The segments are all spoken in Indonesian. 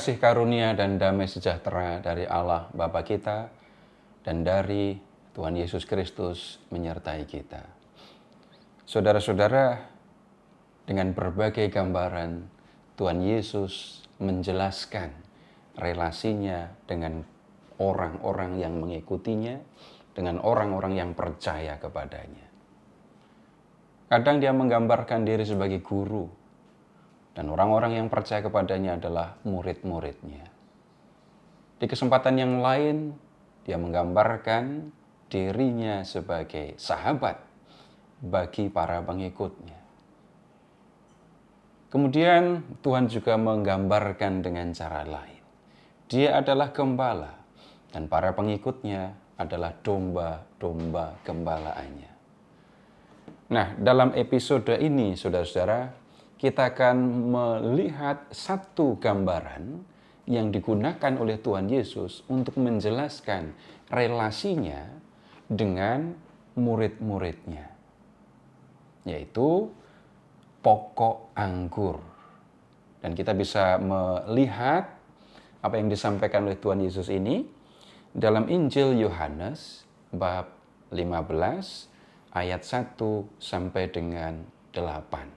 Kasih karunia dan damai sejahtera dari Allah Bapa kita dan dari Tuhan Yesus Kristus menyertai kita. Saudara-saudara, dengan berbagai gambaran Tuhan Yesus menjelaskan relasinya dengan orang-orang yang mengikutinya, dengan orang-orang yang percaya kepadanya. Kadang dia menggambarkan diri sebagai guru, dan orang-orang yang percaya kepadanya adalah murid-muridnya. Di kesempatan yang lain, dia menggambarkan dirinya sebagai sahabat bagi para pengikutnya. Kemudian Tuhan juga menggambarkan dengan cara lain. Dia adalah gembala, dan para pengikutnya adalah domba-domba gembalaannya. Nah, dalam episode ini, saudara-saudara, kita akan melihat satu gambaran yang digunakan oleh Tuhan Yesus untuk menjelaskan relasinya dengan murid-muridnya, yaitu pokok anggur. Dan kita bisa melihat apa yang disampaikan oleh Tuhan Yesus ini dalam Injil Yohanes bab 15 ayat 1 sampai dengan 8.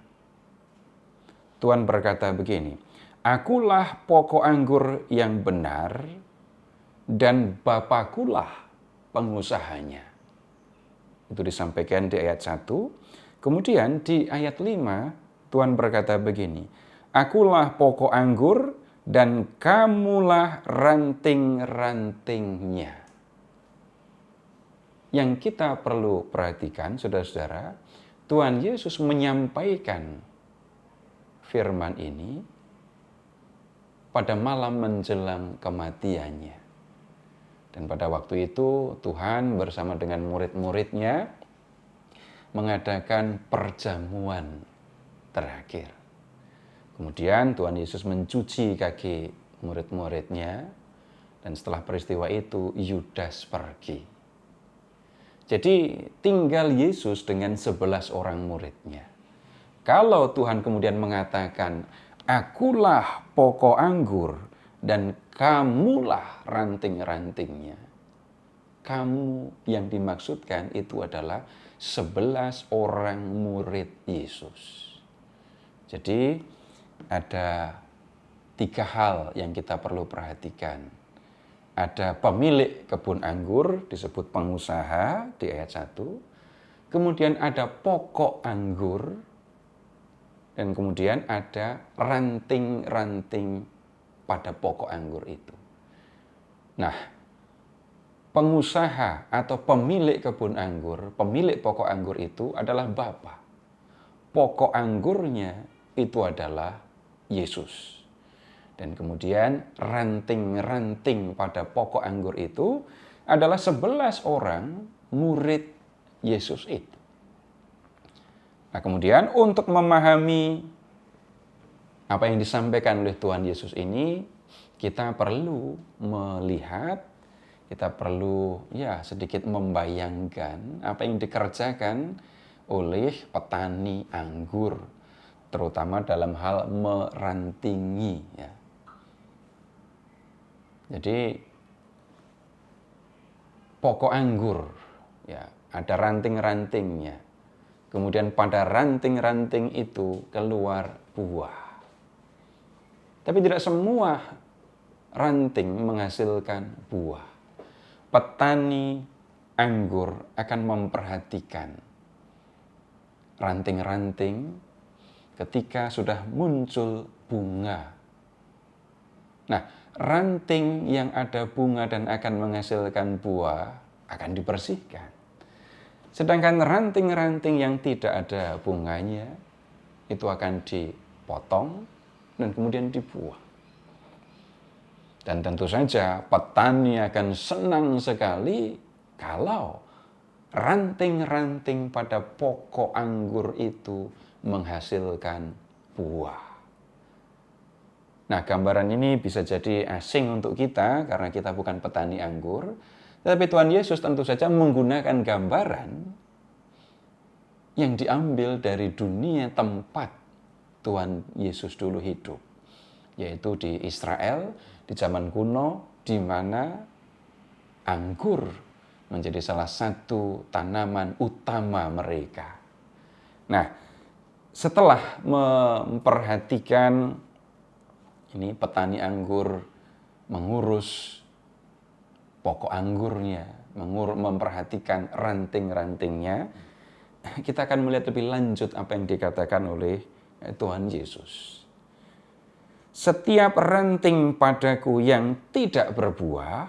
Tuhan berkata begini, "Akulah pokok anggur yang benar dan Bapakulah pengusahanya." Itu disampaikan di ayat 1. Kemudian di ayat 5 Tuhan berkata begini, "Akulah pokok anggur dan kamulah ranting-rantingnya." Yang kita perlu perhatikan, saudara-saudara, Tuhan Yesus menyampaikan firman ini pada malam menjelang kematiannya. Dan pada waktu itu Tuhan bersama dengan murid-muridnya mengadakan perjamuan terakhir. Kemudian Tuhan Yesus mencuci kaki murid-muridnya, dan setelah peristiwa itu Yudas pergi. Jadi tinggal Yesus dengan 11 orang muridnya. Kalau Tuhan kemudian mengatakan, "Akulah pokok anggur dan kamulah ranting-rantingnya." Kamu yang dimaksudkan itu adalah 11 orang murid Yesus. Jadi ada 3 hal yang kita perlu perhatikan. Ada pemilik kebun anggur, disebut pengusaha di ayat 1. Kemudian ada pokok anggur, dan kemudian ada ranting-ranting pada pokok anggur itu. Nah, pengusaha atau pemilik kebun anggur, pemilik pokok anggur itu adalah Bapa. Pokok anggurnya itu adalah Yesus. Dan kemudian ranting-ranting pada pokok anggur itu adalah 11 orang murid Yesus itu. Nah, kemudian untuk memahami apa yang disampaikan oleh Tuhan Yesus ini, kita perlu melihat, kita perlu sedikit membayangkan apa yang dikerjakan oleh petani anggur, terutama dalam hal merantingi. Jadi pokok anggur, ada ranting-rantingnya. Kemudian pada ranting-ranting itu keluar buah. Tapi tidak semua ranting menghasilkan buah. Petani anggur akan memperhatikan ranting-ranting ketika sudah muncul bunga. Nah, ranting yang ada bunga dan akan menghasilkan buah akan dibersihkan. Sedangkan ranting-ranting yang tidak ada bunganya itu akan dipotong dan kemudian dibuang. Dan tentu saja petani akan senang sekali kalau ranting-ranting pada pokok anggur itu menghasilkan buah. Nah, gambaran ini bisa jadi asing untuk kita karena kita bukan petani anggur. Tetapi Tuhan Yesus tentu saja menggunakan gambaran yang diambil dari dunia tempat Tuhan Yesus dulu hidup. yaitu di Israel, di zaman kuno, di mana anggur menjadi salah satu tanaman utama mereka. Nah, setelah memperhatikan ini petani anggur mengurus pokok anggurnya, memperhatikan ranting-rantingnya, kita akan melihat lebih lanjut apa yang dikatakan oleh Tuhan Yesus. Setiap ranting padaku yang tidak berbuah,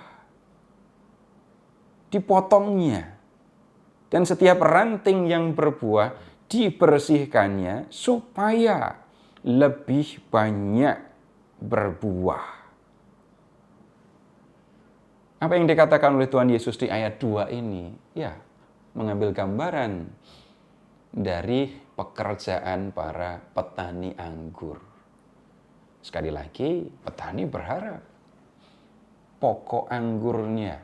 dipotongnya. Dan setiap ranting yang berbuah, dibersihkannya supaya lebih banyak berbuah. Apa yang dikatakan oleh Tuhan Yesus di ayat 2 ini? Ya, mengambil gambaran dari pekerjaan para petani anggur. Sekali lagi, petani berharap pokok anggurnya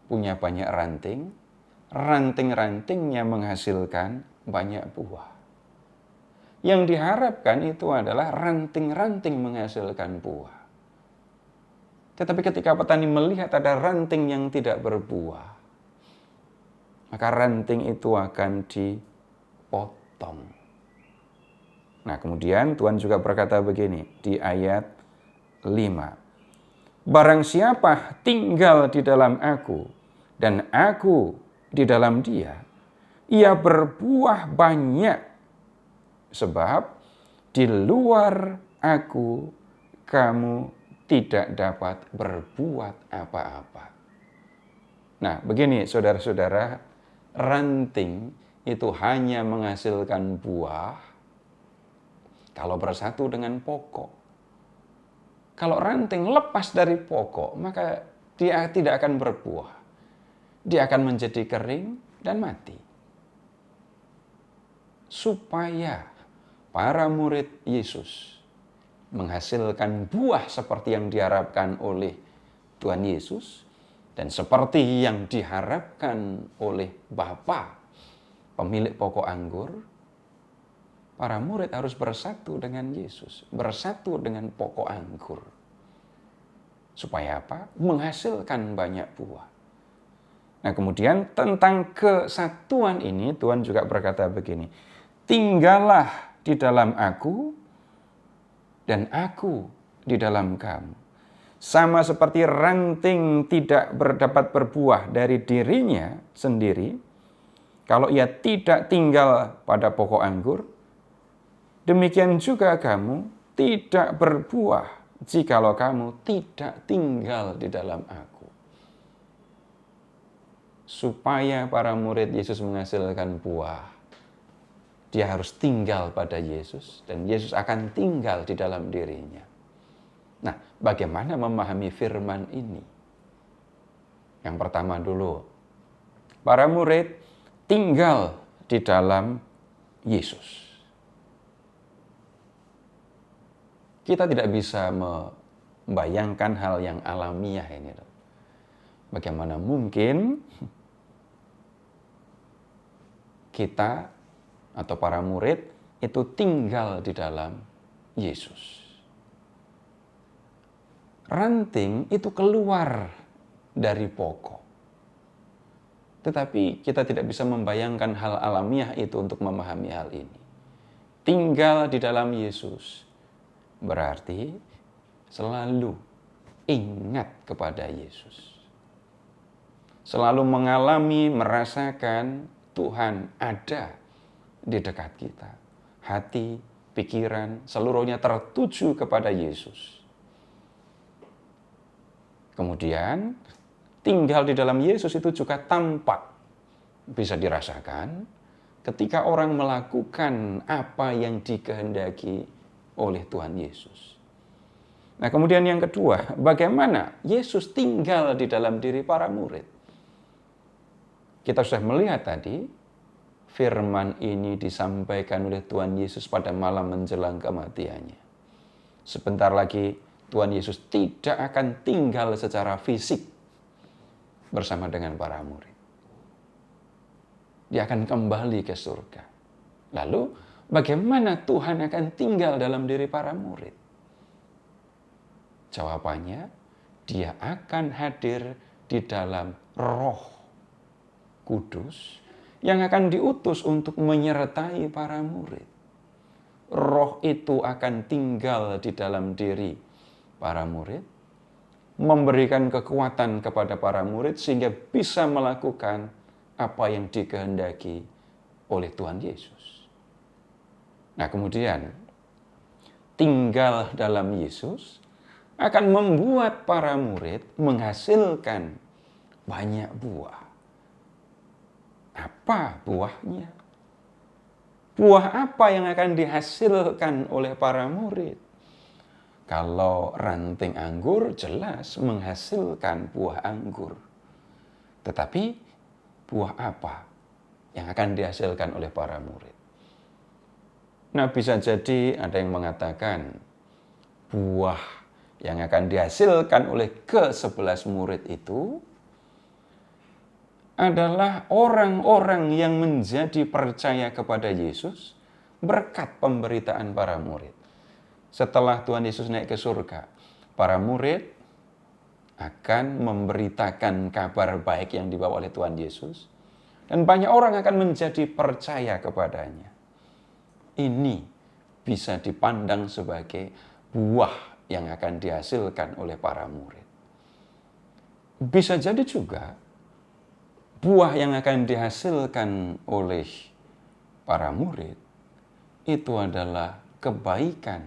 punya banyak ranting, ranting-rantingnya menghasilkan banyak buah. Yang diharapkan itu adalah ranting-ranting menghasilkan buah. Tetapi ketika petani melihat ada ranting yang tidak berbuah, maka ranting itu akan dipotong. Nah, kemudian Tuhan juga berkata begini di ayat 5. Barang siapa tinggal di dalam aku dan aku di dalam dia, ia berbuah banyak, sebab di luar aku kamu tidak dapat berbuat apa-apa. Nah, begini saudara-saudara, ranting itu hanya menghasilkan buah kalau bersatu dengan pokok. Kalau ranting lepas dari pokok, maka dia tidak akan berbuah. Dia akan menjadi kering dan mati. Supaya para murid Yesus menghasilkan buah seperti yang diharapkan oleh Tuhan Yesus dan seperti yang diharapkan oleh Bapa, pemilik pokok anggur, para murid harus bersatu dengan Yesus, bersatu dengan pokok anggur. Supaya apa? Menghasilkan banyak buah. Nah, kemudian tentang kesatuan ini Tuhan juga berkata begini, tinggallah di dalam aku dan aku di dalam kamu. Sama seperti ranting tidak dapat berbuah dari dirinya sendiri, kalau ia tidak tinggal pada pokok anggur, demikian juga kamu tidak berbuah jikalau kamu tidak tinggal di dalam aku. Supaya para murid Yesus menghasilkan buah, dia harus tinggal pada Yesus dan Yesus akan tinggal di dalam dirinya. Nah, bagaimana memahami firman ini? Yang pertama dulu, para murid tinggal di dalam Yesus. Kita tidak bisa membayangkan hal yang alamiah ini. Bagaimana mungkin kita atau para murid itu tinggal di dalam Yesus. Ranting itu keluar dari pokok. Tetapi kita tidak bisa membayangkan hal alamiah itu untuk memahami hal ini. Tinggal di dalam Yesus berarti selalu ingat kepada Yesus. Selalu mengalami, merasakan Tuhan ada di dekat kita. Hati, pikiran, seluruhnya tertuju kepada Yesus. Kemudian, tinggal di dalam Yesus itu juga tampak, bisa dirasakan ketika orang melakukan apa yang dikehendaki oleh Tuhan Yesus. Nah, kemudian yang kedua, bagaimana Yesus tinggal di dalam diri para murid? Kita sudah melihat tadi, firman ini disampaikan oleh Tuhan Yesus pada malam menjelang kematiannya. Sebentar lagi Tuhan Yesus tidak akan tinggal secara fisik bersama dengan para murid. Dia akan kembali ke surga. Lalu bagaimana Tuhan akan tinggal dalam diri para murid? Jawabannya, Dia akan hadir di dalam Roh Kudus yang akan diutus untuk menyertai para murid. Roh itu akan tinggal di dalam diri para murid, memberikan kekuatan kepada para murid sehingga bisa melakukan apa yang dikehendaki oleh Tuhan Yesus. Nah, kemudian tinggal dalam Yesus akan membuat para murid menghasilkan banyak buah. Apa buahnya? Buah apa yang akan dihasilkan oleh para murid? Kalau ranting anggur jelas menghasilkan buah anggur. Tetapi buah apa yang akan dihasilkan oleh para murid? Nah, bisa jadi ada yang mengatakan buah yang akan dihasilkan oleh ke-11 murid itu adalah orang-orang yang menjadi percaya kepada Yesus berkat pemberitaan para murid. Setelah Tuhan Yesus naik ke surga, para murid akan memberitakan kabar baik yang dibawa oleh Tuhan Yesus, dan banyak orang akan menjadi percaya kepadanya. Ini bisa dipandang sebagai buah yang akan dihasilkan oleh para murid. Bisa jadi juga buah yang akan dihasilkan oleh para murid itu adalah kebaikan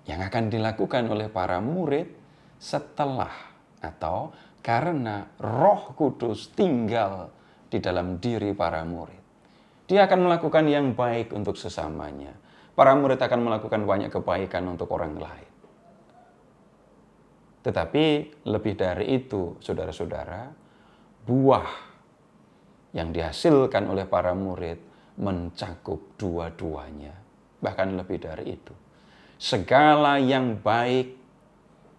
yang akan dilakukan oleh para murid setelah atau karena Roh Kudus tinggal di dalam diri para murid. Dia akan melakukan yang baik untuk sesamanya. Para murid akan melakukan banyak kebaikan untuk orang lain. Tetapi lebih dari itu, saudara-saudara, buah yang dihasilkan oleh para murid mencakup dua-duanya. Bahkan lebih dari itu. Segala yang baik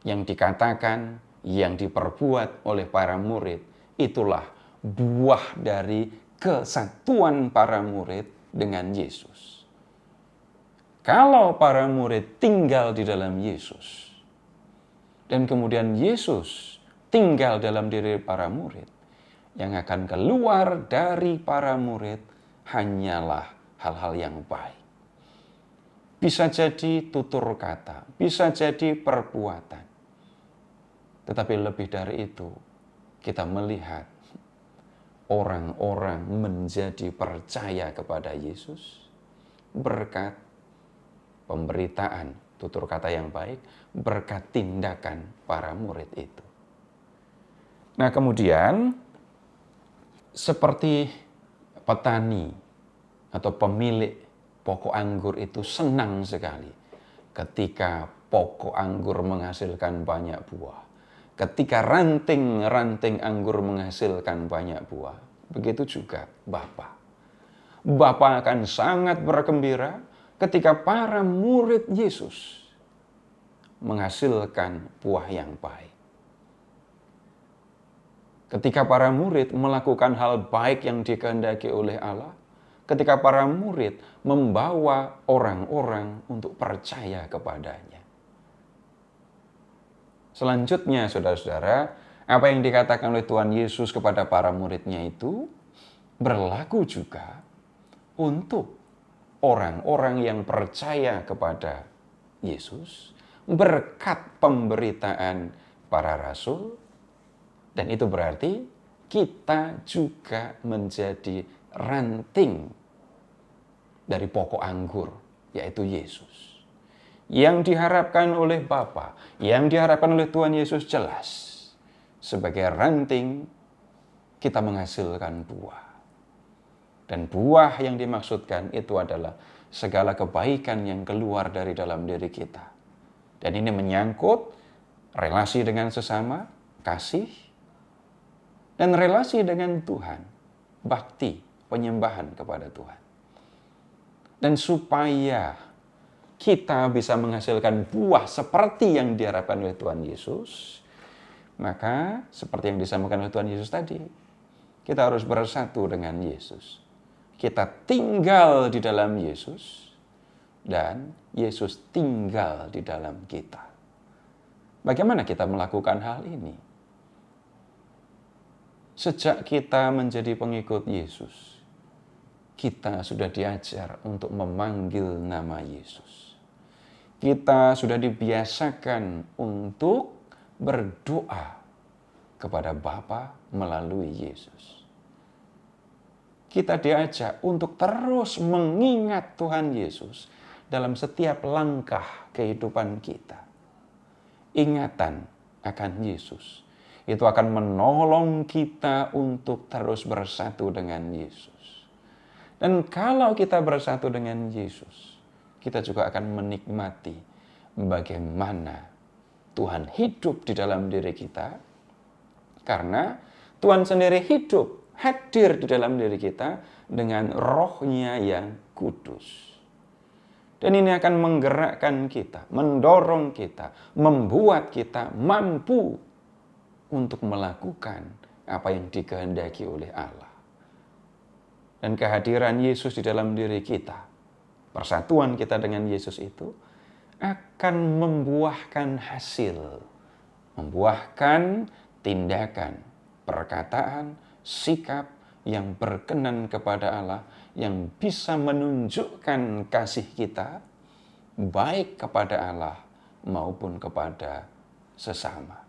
yang dikatakan, yang diperbuat oleh para murid, itulah buah dari kesatuan para murid dengan Yesus. Kalau para murid tinggal di dalam Yesus, dan kemudian Yesus tinggal dalam diri para murid, yang akan keluar dari para murid hanyalah hal-hal yang baik. Bisa jadi tutur kata, bisa jadi perbuatan. Tetapi lebih dari itu, kita melihat orang-orang menjadi percaya kepada Yesus berkat pemberitaan tutur kata yang baik, berkat tindakan para murid itu. Nah, kemudian seperti petani atau pemilik pokok anggur itu senang sekali ketika pokok anggur menghasilkan banyak buah. Ketika ranting-ranting anggur menghasilkan banyak buah, begitu juga Bapa. Bapa akan sangat bergembira ketika para murid Yesus menghasilkan buah yang baik. Ketika para murid melakukan hal baik yang dikehendaki oleh Allah, ketika para murid membawa orang-orang untuk percaya kepadanya. Selanjutnya, saudara-saudara, apa yang dikatakan oleh Tuhan Yesus kepada para muridnya itu berlaku juga untuk orang-orang yang percaya kepada Yesus berkat pemberitaan para rasul. Dan itu berarti kita juga menjadi ranting dari pokok anggur, yaitu Yesus. Yang diharapkan oleh Bapa, yang diharapkan oleh Tuhan Yesus jelas. Sebagai ranting, kita menghasilkan buah. Dan buah yang dimaksudkan itu adalah segala kebaikan yang keluar dari dalam diri kita. Dan ini menyangkut relasi dengan sesama, kasih, dan relasi dengan Tuhan, bakti, penyembahan kepada Tuhan. Dan supaya kita bisa menghasilkan buah seperti yang diharapkan oleh Tuhan Yesus, maka seperti yang disampaikan oleh Tuhan Yesus tadi, kita harus bersatu dengan Yesus. Kita tinggal di dalam Yesus, dan Yesus tinggal di dalam kita. Bagaimana kita melakukan hal ini? Sejak kita menjadi pengikut Yesus, kita sudah diajar untuk memanggil nama Yesus. Kita sudah dibiasakan untuk berdoa kepada Bapa melalui Yesus. Kita diajak untuk terus mengingat Tuhan Yesus dalam setiap langkah kehidupan kita. Ingatan akan Yesus itu akan menolong kita untuk terus bersatu dengan Yesus. Dan kalau kita bersatu dengan Yesus, kita juga akan menikmati bagaimana Tuhan hidup di dalam diri kita. Karena Tuhan sendiri hidup, hadir di dalam diri kita dengan Roh-Nya yang kudus. Dan ini akan menggerakkan kita, mendorong kita, membuat kita mampu untuk melakukan apa yang dikehendaki oleh Allah. Dan kehadiran Yesus di dalam diri kita, persatuan kita dengan Yesus itu akan membuahkan hasil, membuahkan tindakan, perkataan, sikap yang berkenan kepada Allah, yang bisa menunjukkan kasih kita baik kepada Allah maupun kepada sesama.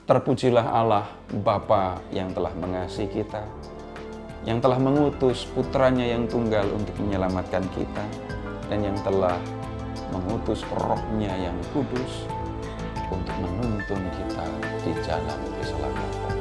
Terpujilah Allah Bapa yang telah mengasihi kita, yang telah mengutus putranya yang tunggal untuk menyelamatkan kita, dan yang telah mengutus Roh-Nya yang kudus untuk menuntun kita di jalan keselamatan.